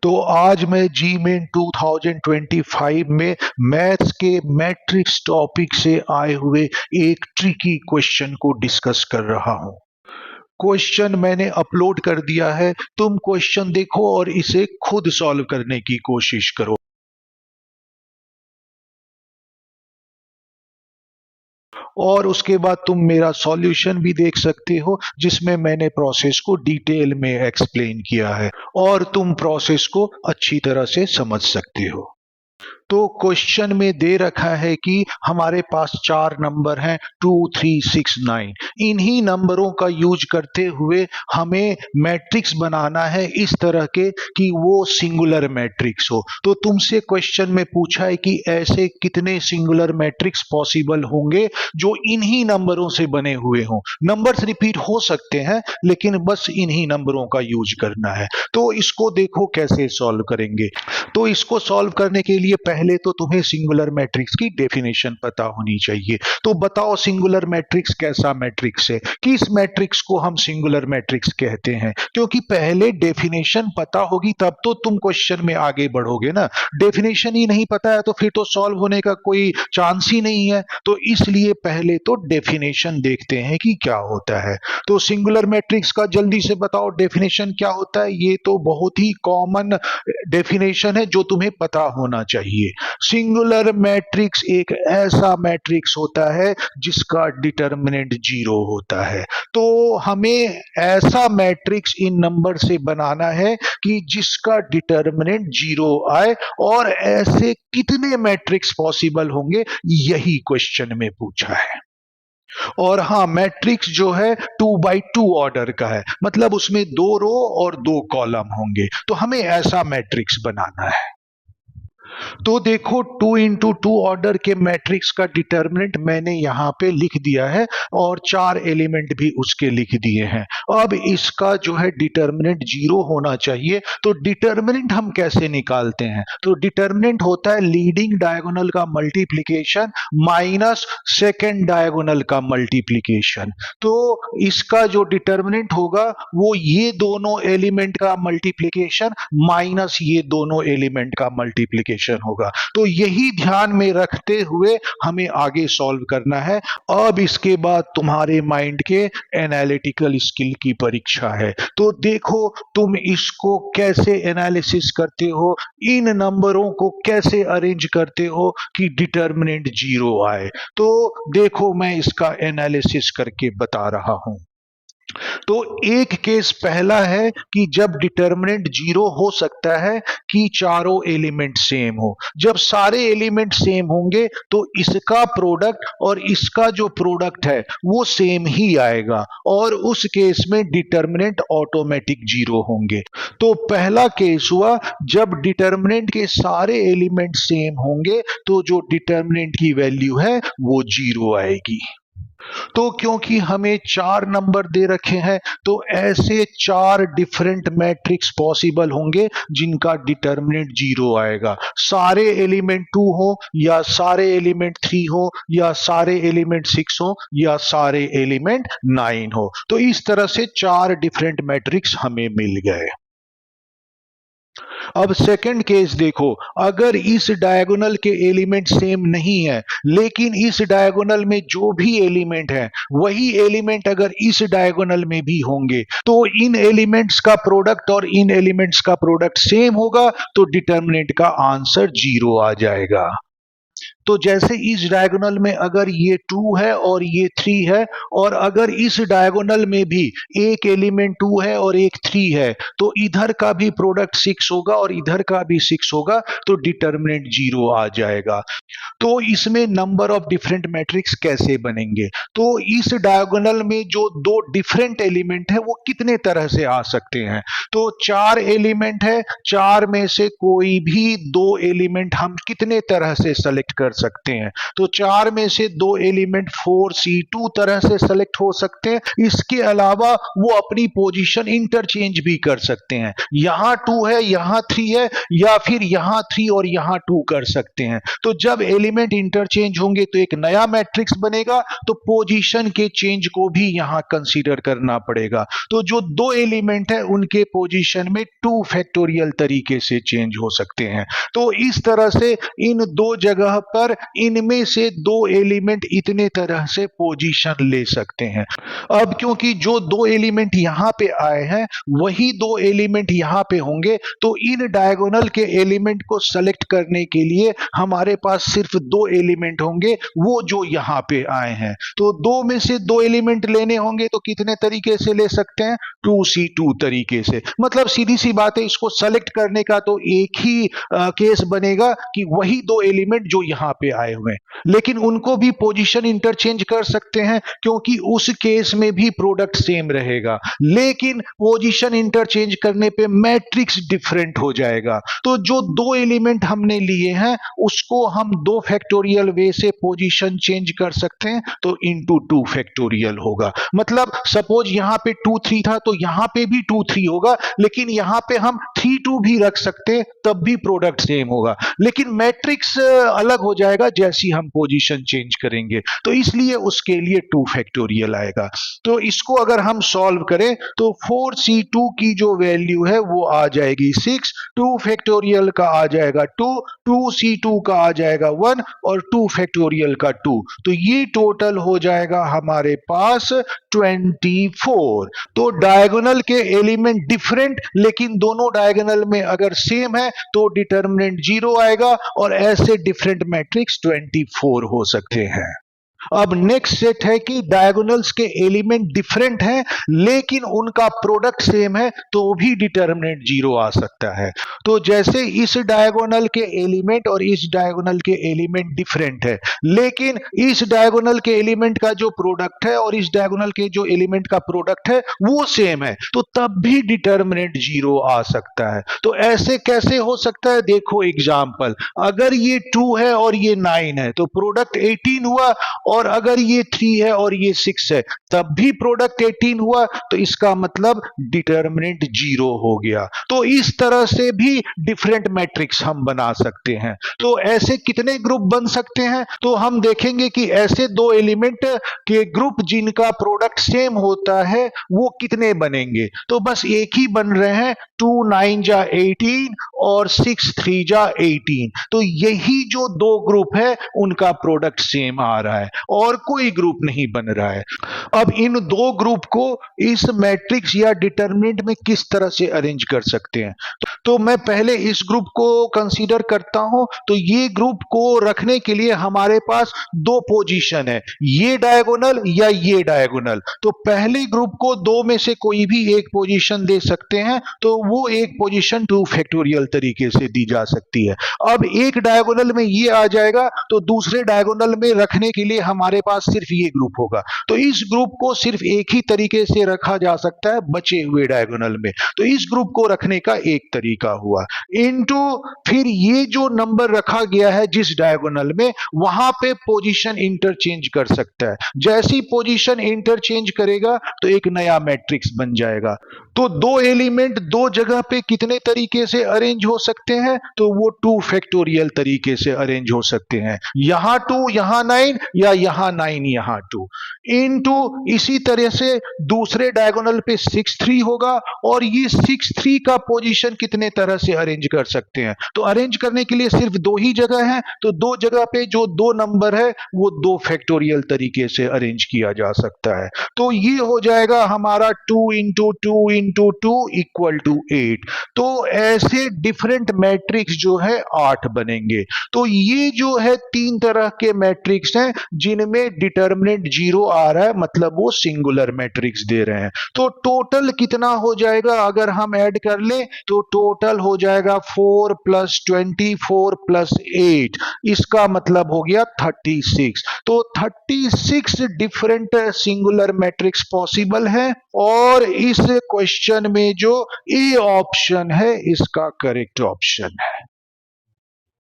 तो आज मैं जीमेन 2025 में मैथ्स के मैट्रिक्स टॉपिक से आए हुए एक ट्रिकी क्वेश्चन को डिस्कस कर रहा हूं। क्वेश्चन मैंने अपलोड कर दिया है, तुम क्वेश्चन देखो और इसे खुद सॉल्व करने की कोशिश करो। और उसके बाद तुम मेरा सॉल्यूशन भी देख सकते हो, जिसमें मैंने प्रोसेस को डिटेल में एक्सप्लेन किया है और तुम प्रोसेस को अच्छी तरह से समझ सकते हो। तो क्वेश्चन में दे रखा है कि हमारे पास 4 नंबर हैं 2, 3, 6, 9। इन्हीं नंबरों का यूज करते हुए हमें मैट्रिक्स बनाना है इस तरह के कि वो सिंगुलर मैट्रिक्स हो। तो तुमसे क्वेश्चन में पूछा है कि ऐसे कितने सिंगुलर मैट्रिक्स पॉसिबल होंगे जो इन्हीं नंबरों से बने हुए हों। नंबर्स रिपीट हो सकते हैं लेकिन बस इन्हीं नंबरों का यूज करना है। तो इसको देखो कैसे सॉल्व करेंगे। तो इसको सॉल्व करने के लिए पहले तो तुम्हें सिंगुलर मैट्रिक्स की डेफिनेशन पता होनी चाहिए। तो बताओ सिंगुलर मैट्रिक्स कैसा मैट्रिक्स है, किस मैट्रिक्स को हम सिंगुलर मैट्रिक्स कहते हैं। क्योंकि पहले डेफिनेशन पता होगी तब तो तुम क्वेश्चन में आगे बढ़ोगे ना। डेफिनेशन ही नहीं पता है तो फिर तो सॉल्व होने का कोई चांस ही नहीं है। तो इसलिए पहले तो डेफिनेशन देखते हैं कि क्या होता है। तो सिंगुलर मैट्रिक्स का जल्दी से बताओ डेफिनेशन क्या होता है। ये तो बहुत ही कॉमन डेफिनेशन है जो तुम्हें पता होना चाहिए। सिंगुलर मैट्रिक्स एक ऐसा मैट्रिक्स होता है जिसका डिटर्मिनेंट 0 होता है। तो हमें ऐसा मैट्रिक्स इन नंबर से बनाना है कि जिसका डिटर्मिनेंट 0 आए। और ऐसे कितने मैट्रिक्स पॉसिबल होंगे यही क्वेश्चन में पूछा है। और हाँ, मैट्रिक्स जो है 2x2 ऑर्डर का है, मतलब उसमें 2 रो और 2 कॉलम होंगे। तो हमें ऐसा मैट्रिक्स बनाना है। तो देखो 2 इंटू 2 ऑर्डर के मैट्रिक्स का डिटर्मिनेंट मैंने यहाँ पे लिख दिया है और 4 एलिमेंट भी उसके लिख दिए हैं। अब इसका जो है डिटर्मिनेंट 0 होना चाहिए। तो डिटर्मिनेंट हम कैसे निकालते हैं। तो डिटर्मिनेंट होता है लीडिंग डायगोनल का मल्टीप्लिकेशन माइनस सेकेंड डायगोनल का मल्टीप्लिकेशन। तो इसका जो डिटर्मिनेंट होगा वो ये दोनों एलिमेंट का मल्टीप्लिकेशन माइनस ये दोनों एलिमेंट का मल्टीप्लिकेशन होगा। तो यही ध्यान में रखते हुए हमें आगे सॉल्व करना है। अब इसके बाद तुम्हारे माइंड के एनालिटिकल स्किल की परीक्षा है। तो देखो तुम इसको कैसे एनालिसिस करते हो, इन नंबरों को कैसे अरेंज करते हो कि डिटर्मिनेंट 0 आए। तो देखो मैं इसका एनालिसिस करके बता रहा हूं। तो एक केस पहला है कि जब डिटर्मिनेंट 0 हो सकता है कि चारों एलिमेंट सेम हो। जब सारे एलिमेंट सेम होंगे तो इसका प्रोडक्ट और इसका जो प्रोडक्ट है वो सेम ही आएगा और उस केस में डिटर्मिनेंट ऑटोमेटिक 0 होंगे। तो पहला केस हुआ जब डिटर्मिनेंट के सारे एलिमेंट सेम होंगे तो जो डिटर्मिनेंट की वैल्यू है वो 0 आएगी। तो क्योंकि हमें 4 नंबर दे रखे हैं तो ऐसे 4 डिफरेंट मैट्रिक्स पॉसिबल होंगे जिनका डिटर्मिनेंट 0 आएगा। सारे एलिमेंट 2 हो या सारे एलिमेंट 3 हो या सारे एलिमेंट 6 हो या सारे एलिमेंट 9 हो। तो इस तरह से 4 डिफरेंट मैट्रिक्स हमें मिल गए। अब सेकंड केस देखो, अगर इस डायगोनल के एलिमेंट सेम नहीं है लेकिन इस डायगोनल में जो भी एलिमेंट है वही एलिमेंट अगर इस डायगोनल में भी होंगे तो इन एलिमेंट्स का प्रोडक्ट और इन एलिमेंट्स का प्रोडक्ट सेम होगा तो डिटर्मिनेंट का आंसर 0 आ जाएगा। तो जैसे इस डायगोनल में अगर ये 2 है और ये 3 है और अगर इस डायगोनल में भी एक एलिमेंट 2 है और एक 3 है तो इधर का भी प्रोडक्ट 6 होगा और इधर का भी 6 होगा तो डिटर्मिनेंट 0 आ जाएगा। तो इसमें नंबर ऑफ डिफरेंट मैट्रिक्स कैसे बनेंगे। तो इस डायगोनल में जो 2 डिफरेंट एलिमेंट है वो कितने तरह से आ सकते हैं। तो 4 एलिमेंट है, 4 में से कोई भी 2 एलिमेंट हम कितने तरह से सेलेक्ट कर सकते हैं। तो 4 में से 2 एलिमेंट 4C2 तरह से सेलेक्ट हो सकते हैं। इसके अलावा वो अपनी पोजीशन इंटरचेंज भी कर सकते हैं, यहां 2 है यहां 3 है, या फिर यहां 3 और यहां 2 कर सकते हैं। तो जब एलिमेंट इंटरचेंज होंगे तो एक नया मैट्रिक्स बनेगा, तो पोजीशन के चेंज को भी यहां कंसीडर करना पड़ेगा। तो जो 2 एलिमेंट है उनके पोजीशन में 2 फैक्टोरियल तरीके से चेंज हो सकते हैं। तो इस तरह से इन 2 जगह पर इनमें से 2 एलिमेंट इतने तरह से पोजीशन ले सकते हैं। अब क्योंकि जो 2 एलिमेंट यहां पे आए हैं वही 2 एलिमेंट यहां पे होंगे, तो इन डायगोनल के एलिमेंट को सेलेक्ट करने के लिए हमारे पास सिर्फ 2 एलिमेंट होंगे, वो जो यहां पे आए हैं। तो 2 में से 2 एलिमेंट लेने होंगे तो कितने तरीके से ले सकते हैं? 2C2 तरीके से। मतलब सीधी सी बात है, इसको सेलेक्ट करने का तो एक ही केस बनेगा कि वही 2 एलिमेंट जो यहां पे आए हुए हैं, लेकिन उनको भी पोजीशन इंटरचेंज कर सकते हैं क्योंकि उस केस में भी प्रोडक्ट सेम रहेगा, लेकिन पोजीशन इंटरचेंज करने पे मैट्रिक्स डिफरेंट हो जाएगा। तो जो 2 एलिमेंट हमने लिए हैं उसको हम 2 फैक्टोरियल वे से पोजीशन चेंज कर सकते हैं, तो इंटू 2 फैक्टोरियल होगा। मतलब सपोज यहां पे 2 3 था तो यहां पे भी 2 3 होगा, लेकिन यहां पे हम 3 2 भी रख सकते हैं, तब भी प्रोडक्ट सेम होगा, लेकिन मैट्रिक्स अलग हो जाएगा जैसी हम पोजीशन चेंज करेंगे। तो इसलिए उसके लिए 2 फैक्टोरियल आएगा। तो इसको अगर हम सॉल्व करें तो 4C2 की जो वैल्यू है वो आ जाएगी 6, 2 फैक्टोरियल का आ जाएगा 2, 2C2 का आ जाएगा 1 और 2 फैक्टोरियल का 2। तो ये टोटल हो जाएगा हमारे पास 24। तो डायगोनल के एलिमेंट डिफरेंट, लेकिन दोनों डायगोनल में अगर सेम है तो डिटर्मिनेंट 0 आएगा, और ऐसे डिफरेंट मैट्रिक्स 24 हो सकते हैं। अब नेक्स्ट सेट है कि डायगोनल्स के एलिमेंट डिफरेंट हैं लेकिन उनका प्रोडक्ट सेम है, तो भी डिटर्मिनेंट 0 आ सकता है। तो जैसे इस डायगोनल के एलिमेंट और इस डायगोनल के एलिमेंट डिफरेंट है, लेकिन इस डायगोनल के एलिमेंट का जो प्रोडक्ट है और इस डायगोनल के जो एलिमेंट का प्रोडक्ट है वो सेम है, तो तब भी डिटर्मिनेंट 0 आ सकता है। तो ऐसे कैसे हो सकता है? देखो एग्जांपल, अगर ये 2 है और ये 9 है तो प्रोडक्ट 18 हुआ, और अगर ये 3 है और ये 6 है तब भी प्रोडक्ट 18 हुआ, तो इसका मतलब डिटर्मिनेंट 0 हो गया। तो इस तरह से भी डिफरेंट मैट्रिक्स हम बना सकते हैं। तो ऐसे कितने ग्रुप बन सकते हैं? तो हम देखेंगे कि ऐसे 2 एलिमेंट के ग्रुप जिनका प्रोडक्ट सेम होता है वो कितने बनेंगे? तो बस एक ही बन रहे हैं, 2 9 जा 18 और 6 3 जा 18। तो यही जो 2 ग्रुप है उनका प्रोडक्ट सेम आ रहा है और कोई ग्रुप नहीं बन रहा है। अब इन 2 ग्रुप को इस मैट्रिक्स या डिटरमिनेंट में किस तरह से अरेंज कर सकते हैं? तो मैं पहले इस ग्रुप को कंसीडर करता हूं। तो ये ग्रुप को रखने के लिए हमारे पास 2 पोजीशन है, ये डायगोनल या ये डायगोनल। तो पहले ग्रुप को 2 में से कोई भी एक पोजीशन दे सकते हैं, तो वो एक पोजीशन 2 फैक्टोरियल तरीके से दी जा सकती है। अब एक डायगोनल में ये आ जाएगा तो दूसरे डायगोनल में रखने के लिए हमारे पास सिर्फ ये ग्रुप होगा, तो इस ग्रुप को सिर्फ एक ही तरीके से रखा जा सकता है बचे हुए डायगोनल में। तो इस ग्रुप को रखने का एक तरीका हुआ, इनटू फिर ये जो नंबर रखा गया है जिस डायगोनल में, वहां पे पोजीशन इंटरचेंज कर सकता है। जैसी पोजीशन इंटरचेंज करेगा तो एक नया मैट्रिक्स बन जाएगा। तो 2 एलिमेंट 2 जगह पे कितने तरीके से अरेंज हो सकते हैं? तो वो 2 फैक्टोरियल तरीके से अरेंज हो सकते हैं। यहां 2 यहां 9 या यहां 9 यहां 2, इनटू इसी तरह से दूसरे डायगोनल पे 6 3 होगा, और ये 6 3 का पोजीशन कितने तरह से अरेंज कर सकते हैं? तो अरेंज करने के लिए सिर्फ 2 ही जगह है, तो 2 जगह पे जो 2 नंबर है वो 2 फैक्टोरियल तरीके से अरेंज किया जा सकता है। तो ये हो जाएगा हमारा 2 इंटू 2 इंटू 2 इक्वल टू 8। तो ऐसे डिफरेंट मैट्रिक्स जो है 8 बनेंगे। तो ये जो है 3 तरह के मैट्रिक्स हैं जिनमें डिटर्मिनेंट 0 आ रहा है, मतलब वो सिंगुलर मैट्रिक्स दे रहे हैं। तो टोटल कितना हो जाएगा अगर हम ऐड कर ले? तो टोटल हो जाएगा 4 प्लस 24 प्लस 8, इसका मतलब हो गया 36। तो 36 डिफरेंट सिंगुलर मैट्रिक्स पॉसिबल है, और इस क्वेश्चन में जो ए ऑप्शन है इसका करेक्ट ऑप्शन है।